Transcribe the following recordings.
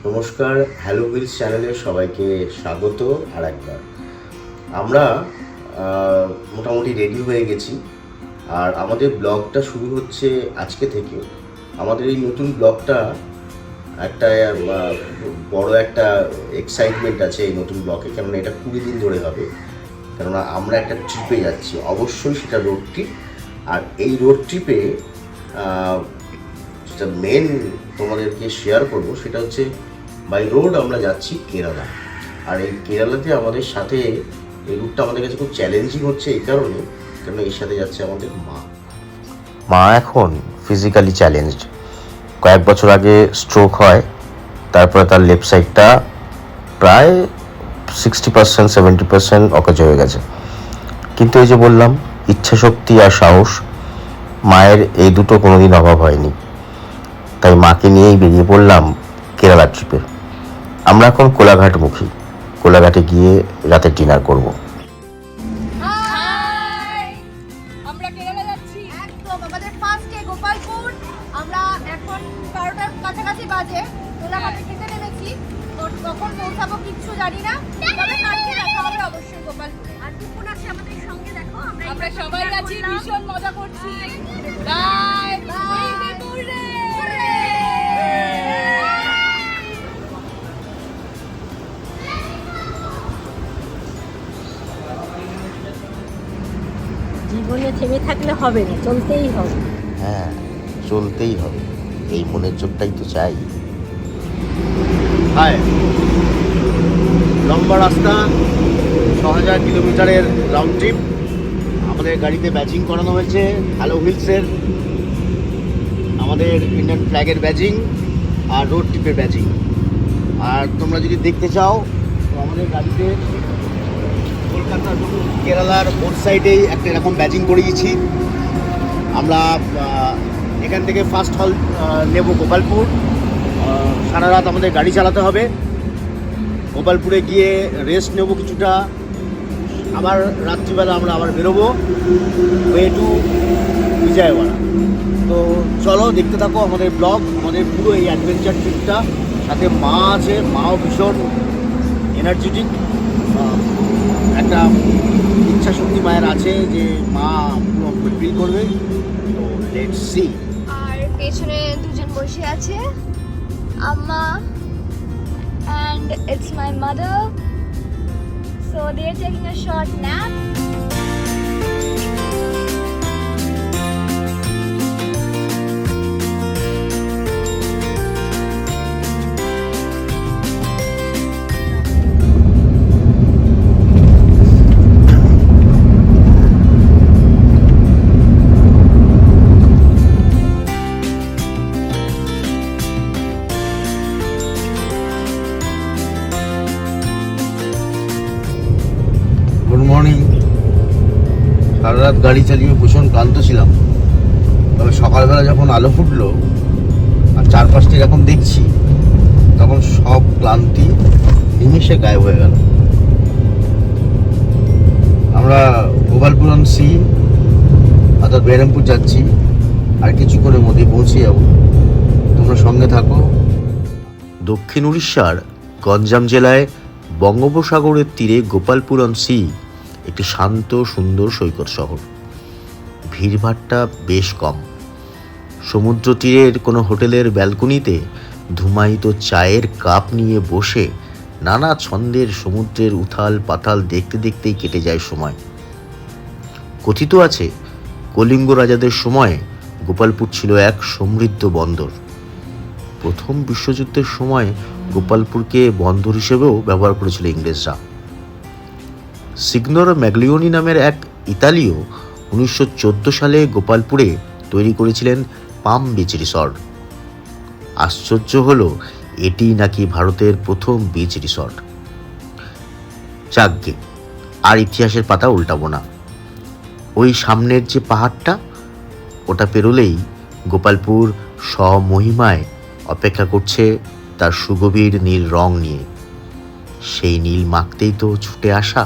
নমস্কার, hello wheels চ্যানেলে সবাইকে স্বাগত। আর একবার আমরা মোটামুটি রেডি হয়ে গেছি, আর আমাদের ব্লগটা শুরু হচ্ছে আজকে থেকে। আমাদের এই নতুন ব্লগটা একটা বড় একটা এক্সাইটমেন্ট আছে এই নতুন ব্লগে, কেননা এটা 20 দিন ধরে হবে। কেননা আমরা একটা ট্রিপে যাচ্ছি, অবশ্যই সেটা রোড ট্রিপ। আর এই রোড ট্রিপে যেটা মেন তোমাদেরকে শেয়ার করব সেটা হচ্ছে বাই রোড আমরা যাচ্ছি কেরালা। আর এই কেরালাতে আমাদের সাথে এই রুটটা আমাদের কাছে খুব চ্যালেঞ্জিং হচ্ছে এই কারণে, কারণ এর সাথে যাচ্ছে আমাদের মা এখন ফিজিক্যালি চ্যালেঞ্জড। কয়েক বছর আগে স্ট্রোক হয়, তারপরে তার লেফট সাইডটা প্রায় 60% 70% অকেজ হয়ে গেছে। কিন্তু এই যে বললাম, ইচ্ছাশক্তি আর সাহস, মায়ের এই দুটো কোনোদিন অভাব হয়নি। তাই মাকে নিয়েই বেরিয়ে পড়লাম কেরালা ট্রিপে। আমরা এখন কোলাঘাটমুখী। কোলাঘাটে গিয়ে রাতের ডিনার করব। আমরা কেরালা যাচ্ছি, একদম আমাদের ফার্স্ট ডে গোপালপুর। আমরা এখন 12টার কাছাকাছি বাজে কোলাঘাটে খেতে নেমেছি। তো কখন পৌঁছাবো কিচ্ছু জানি না, তবে কালকে দেখা হবে অবশ্যই গোপালপুরে। আর টুকুন আছে আমাদের সঙ্গে, দেখো আমরা সবাই আছি, ভীষণ মজা করছি। Bye bye. জীবনে থেমে থাকলে হবে না, চলতেই হবে। হ্যাঁ, চলতেই হবে, এই মনের জোরটাই তো চাই। হায়, লম্বা রাস্তা, 6000 কিলোমিটারের রাউন্ড ট্রিপ। আমাদের গাড়িতে ব্যাচিং করানো হয়েছে হ্যালো হুইলসের, আমাদের ইন্ডিয়ান ফ্ল্যাগের ব্যাচিং আর রোড ট্রিপের ব্যাচিং। আর তোমরা যদি দেখতে চাও তো আমাদের গাড়িতে কলকাতা কেরালার বোর্ড সাইডেই একটা এরকম ব্যাচিং করিয়েছি আমরা। এখান থেকে ফার্স্ট হল নেব গোপালপুর। সারা রাত আমাদের গাড়ি চালাতে হবে। গোপালপুরে গিয়ে রেস্ট নেব কিছুটা, আবার রাত্রিবেলা আমরা আবার বেরোবো ওয়ে টু বিজয়ওয়াড়া। তো চলো দেখতে থাকো আমাদের ব্লগ, আমাদের পুরো এই অ্যাডভেঞ্চার ট্রিপটা। সাথে মা আছে, মাও ভীষণ এনার্জেটিক, একটা ইচ্ছা শক্তি মায়ের আছে যে মা পুরো ফুলফিল করবে। তো লেটস সি। আর পেছনে দুজন বসে আছে, আম্মা and it's my mother, so they're taking a short nap. Good morning. সারা রাত গাড়ি চালিয়ে ভীষণ ক্লান্ত ছিলাম, তবে সকালবেলা যখন আলো ফুটলো আর চারপাশটি যখন দেখছি, তখন সব ক্লান্তি নিমিষে গায়েব হয়ে গেল। আমরা গোপালপুর অন সি অর্থাৎ বেরহামপুর যাচ্ছি, আর কিছুক্ষণের মধ্যেই পৌঁছে যাব। তোমরা সঙ্গে থাকো। দক্ষিণ উড়িষ্যার গঞ্জাম জেলায় বঙ্গোপসাগরের তীরে গোপালপুর অন সি একটি শান্ত সুন্দর সৈকত শহর। ভিড়ভাট্টা বেশ কম। সমুদ্র তীরের কোনো হোটেলের ব্যালকনিতে ধুমায়িত চায়ের কাপ নিয়ে বসে নানা ছন্দের সমুদ্রের উথাল পাতাল দেখতে দেখতেই কেটে যায় সময়। কথিত আছে, কলিঙ্গ রাজাদের সময় গোপালপুর ছিল এক সমৃদ্ধ বন্দর। প্রথম বিশ্বযুদ্ধের সময় গোপালপুরকে বন্দর হিসেবেও ব্যবহার করেছিল ইংরেজরা। সিগনোর ম্যাগলিওনি নামের এক ইতালীয় 1914 সালে গোপালপুরে তৈরি করেছিলেন পাম বিচ রিসর্ট। আশ্চর্য হলো, এটি নাকি ভারতের প্রথম বিচ রিসর্ট। যাকগে, আর ইতিহাসের পাতা উল্টাবো না। ওই সামনের যে পাহাড়টা, ওটা পেরোলেই গোপালপুর স্বমহিমায় অপেক্ষা করছে তার সুগভীর নীল রং নিয়ে। সেই নীল মাখতেই তো ছুটে আসা।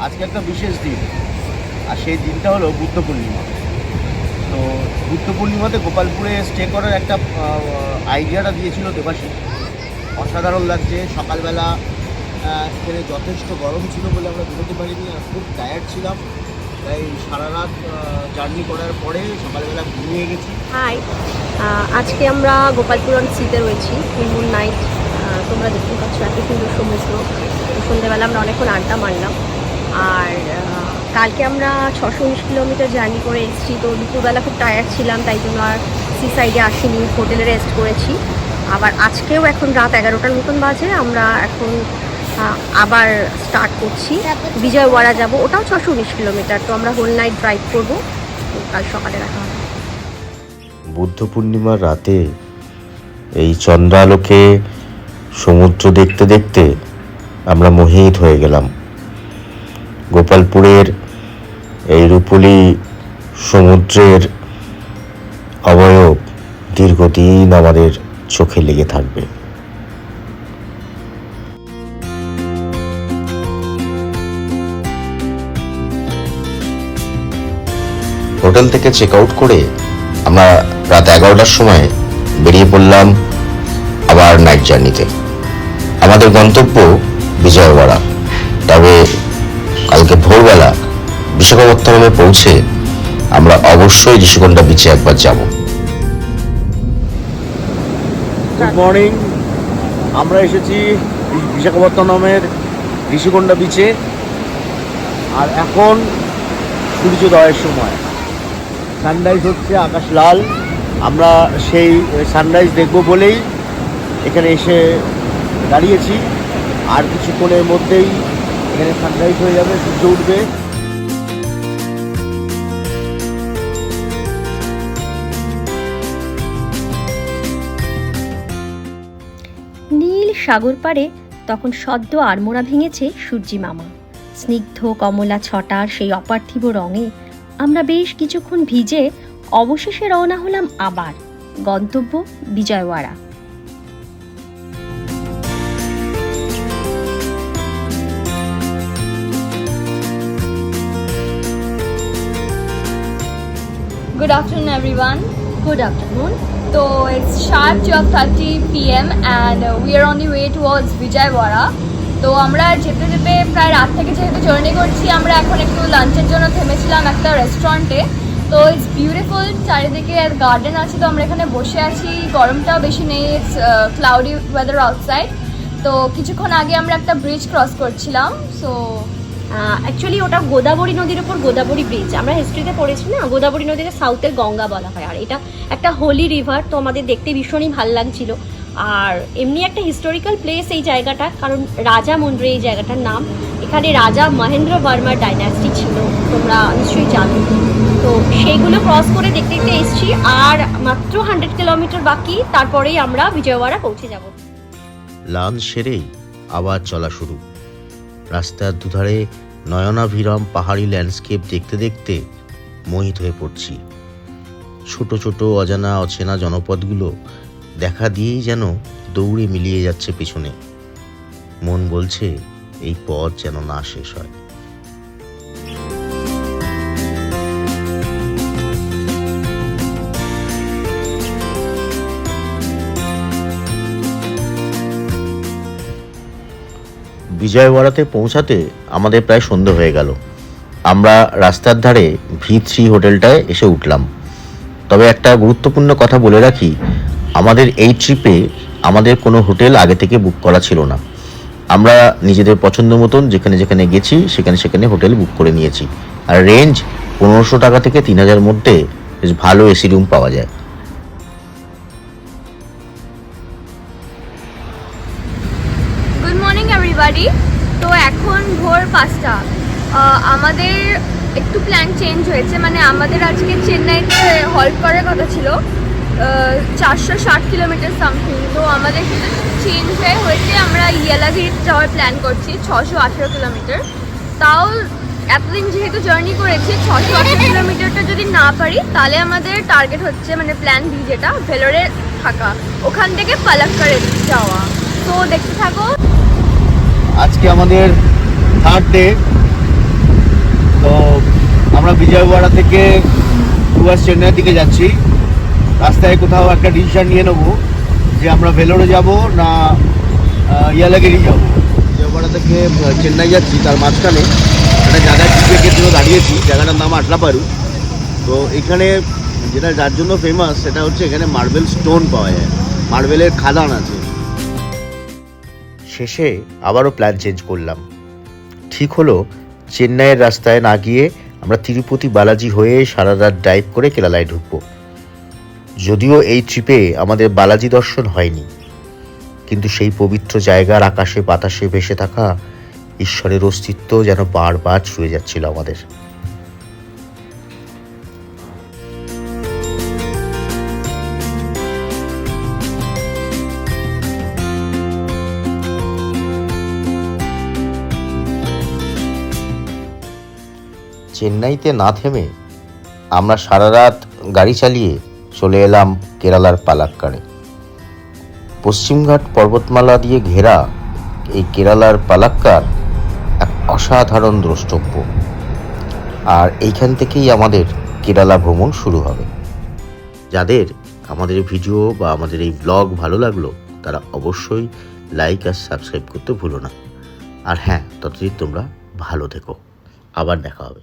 আজকে একটা বিশেষ দিন, আর সেই দিনটা হলো বুদ্ধ পূর্ণিমা। তো বুদ্ধ পূর্ণিমাতে গোপালপুরে স্টে করার একটা আইডিয়াটা দিয়েছিল দেবাশিস। অসাধারণ লাগছে। সকালবেলা এখানে যথেষ্ট গরম ছিল বলে আমরা বেরোতে পারিনি, আর খুব টায়ার্ড ছিলাম, তাই সারা রাত জার্নি করার পরে সকালবেলা ঘুমিয়ে গেছি। হাই, আজকে আমরা গোপালপুর অন সিতে রয়েছি, ফুলমুন নাইট। তোমরা দেখতে পাচ্ছ এত সুন্দর সমুদ্র। সন্ধ্যেবেলা আমরা অনেকক্ষণ আড্ডা মারলাম। আর কালকে আমরা 619 কিলোমিটার জার্নি করে এসেছি, তো দুপুরবেলা খুব টায়ার্ড ছিলাম, তাই জন্য আর সি সাইডে আসিনি, হোটেলে রেস্ট করেছি। আবার আজকেও এখন রাত 11টার মতন বাজে, আমরা এখন আবার স্টার্ট করছি, বিজয়ওয়াড়া যাব। ওটাও 619 কিলোমিটার, তো আমরা হোল নাইট ড্রাইভ করবো, তো কাল সকালে রাখা হবে। বুদ্ধ পূর্ণিমার রাতে এই চন্দ্রালোকে সমুদ্র দেখতে দেখতে আমরা মোহিত হয়ে গেলাম। গোপালপুরের এই রূপলি সমুদ্রের অবয়ব দীর্ঘদিন আমাদের চোখে লেগে থাকবে। হোটেল থেকে চেক আউট করে আমরা রাত 11টার সময় বেরিয়ে পড়লাম আবার নাইট জার্নিতে। আমাদের গন্তব্য বিজয়ওয়াড়া। তবে কালকে ভোরবেলা বিশাখাপত্তনমে পৌঁছে আমরা অবশ্যই ঋষিকোণা বিচে একবার যাব। Good morning. আমরা এসেছি বিশাখাপত্তনমের ঋষিকোণা বিচে, আর এখন সূর্যোদয়ের সময়। সানরাইজ হচ্ছে, আকাশ লাল। আমরা সেই সানরাইজ দেখব বলেই এখানে এসে দাঁড়িয়েছি। আর কিছুক্ষণের মধ্যেই এখানে সানরাইজ হয়ে যাবে, সূর্য উঠবে। নীল সাগর পাড়ে তখন সদ্য আড়মোড়া ভেঙেছে সূর্যি মামা। স্নিগ্ধ কমলা ছটার সেই অপার্থিব রঙে আমরা বেশ কিছুক্ষণ ভিজে অবশেষে রওনা হলাম আবার গন্তব্য Vijayawada. Good afternoon, everyone. Good afternoon. So it's sharp 12:30 p.m. and we are on the way towards Vijayawada. তো আমরা যেতে যেতে প্রায় রাত থেকে যেহেতু জার্নি করছি, আমরা এখন একটু লাঞ্চের জন্য থেমেছিলাম একটা রেস্টুরেন্টে। তো ইটস বিউটিফুল, চারিদিকে গার্ডেন আছে, তো আমরা এখানে বসে আছি। গরমটাও বেশি নেই, ইটস ক্লাউডি ওয়েদার আউটসাইড। তো কিছুক্ষণ আগে আমরা একটা ব্রিজ ক্রস করছিলাম। সো অ্যাকচুয়ালি ওটা গোদাবরী নদীর উপর গোদাবরী ব্রিজ। আমরা হিস্ট্রিতে পড়েছি না, গোদাবরী নদীকে সাউথের গঙ্গা বলা হয়, আর এটা একটা হোলি রিভার। তো আমাদের দেখতে ভীষণই ভালো লাগছিল। আর এমনি একটা হিস্টোরিক্যাল প্লেস এই জায়গাটা, কারণ রাজা মন্দির এই জায়গাটার নাম। এখানে রাজা মহেন্দ্র বর্মার ডাইনাস্টি ছিল, তোমরা নিশ্চয়ই জানো। তো সেইগুলো ক্রস করে দেখতে দেখতে এসেছি, আর মাত্র 100 কিলোমিটার বাকি, তারপরেই আমরা বিজয়ওয়াড়া পৌঁছে যাব। লাঞ্চ সেরেই আবার চলা শুরু। রাস্তার দুধারে নয়নাভিরাম পাহাড়ি ল্যান্ডস্কেপ দেখতে দেখতে মোহিত হয়ে পড়ছি। ছোট ছোট অজানা অচেনা জনপদগুলো দেখা দিয়েই যেন দৌড়ে মিলিয়ে যাচ্ছে পেছনে। মন বলছে এই পথ যেন না শেষ হয়। বিজয়ওয়াড়াতে পৌঁছাতে আমাদের প্রায় সন্ধ্যে হয়ে গেল। আমরা রাস্তার ধারে V3 হোটেলটায় এসে উঠলাম। তবে একটা গুরুত্বপূর্ণ কথা বলে রাখি, আমাদের এই ট্রিপে আমাদের কোনো হোটেল আগে থেকে বুক করা ছিল না। আমরা নিজেদের পছন্দ মতন যেখানে যেখানে গেছি সেখানে সেখানে হোটেল বুক করে নিয়েছি। আর রেঞ্জ 1500 টাকা থেকে 3000 মধ্যে বেশ ভালো এসি রুম পাওয়া যায়। Good morning everybody. তো এখন ভোর 5টা। আমাদের একটু প্ল্যান চেঞ্জ হয়েছে, মানে আমাদের আজকে চেন্নাইতে হল্ট করার কথা ছিল 460 কিলোমিটার সামথিং। তো আমাদের কিন্তু চেঞ্জ হয়েছে, আমরা ইয়েলাগিরি যাওয়ার প্ল্যান করছি 618 কিলোমিটার। তাও এতদিন যেহেতু জার্নি করেছি, 618 কিলোমিটারটা যদি না পারি তাহলে আমাদের টার্গেট হচ্ছে, মানে প্ল্যান বি যেটা ভেলোরে থাকা, ওখান থেকে পালাক্কাড়ে যাওয়া। তো দেখতে থাকো। আজকে আমাদের থার্ড ডে। তো আমরা বিজয়ওয়াড়া থেকে টুয়ার্স চেন্নাইয়ের দিকে যাচ্ছি। রাস্তায় কোথাও একটা ডিসিশন নিয়ে নেবো যে আমরা ভেলোরে যাব না ইয়ালাগিরি যাব। বিজয়ওয়াড়া থেকে চেন্নাই যাচ্ছি, তার মাঝখানে একটা জায়গায় টিকেটের জন্য দাঁড়িয়েছি, জায়গাটার নাম আটলাপারু। তো এখানে যেটা যার জন্য ফেমাস সেটা হচ্ছে এখানে মার্বেল স্টোন পাওয়া যায়, মার্বেলের খাদান আছে। শেষে আবারও প্ল্যান চেঞ্জ করলাম। ঠিক হলো চেন্নাইয়ের রাস্তায় না গিয়ে আমরা তিরুপতি বালাজি হয়ে সারা রাত ড্রাইভ করে কেরালায় ঢুকবো। যদিও এই ট্রিপে আমাদের বালাজি দর্শন হয়নি, কিন্তু সেই পবিত্র জায়গার আকাশে বাতাসে ভেসে থাকা ঈশ্বরের অস্তিত্ব যেন বারবার ছুঁয়ে যাচ্ছিল আমাদের। চেন্নাইতে না থেমে আমরা সারা রাত গাড়ি চালিয়ে চলে এলাম কেরালার পালাক্কাড়ে। পশ্চিমঘাট পর্বতমালা দিয়ে ঘেরা এই কেরালার পালাক্কাড় এক অসাধারণ দ্রষ্টব্য, আর এইখান থেকেই আমাদের কেরালা ভ্রমণ শুরু হবে। যাদের আমাদের ভিডিও বা আমাদের এই ব্লগ ভালো লাগলো তারা অবশ্যই লাইক আর সাবস্ক্রাইব করতে ভুলো না। আর হ্যাঁ, ততদিন তোমরা ভালো থেকো। আবার দেখা হবে।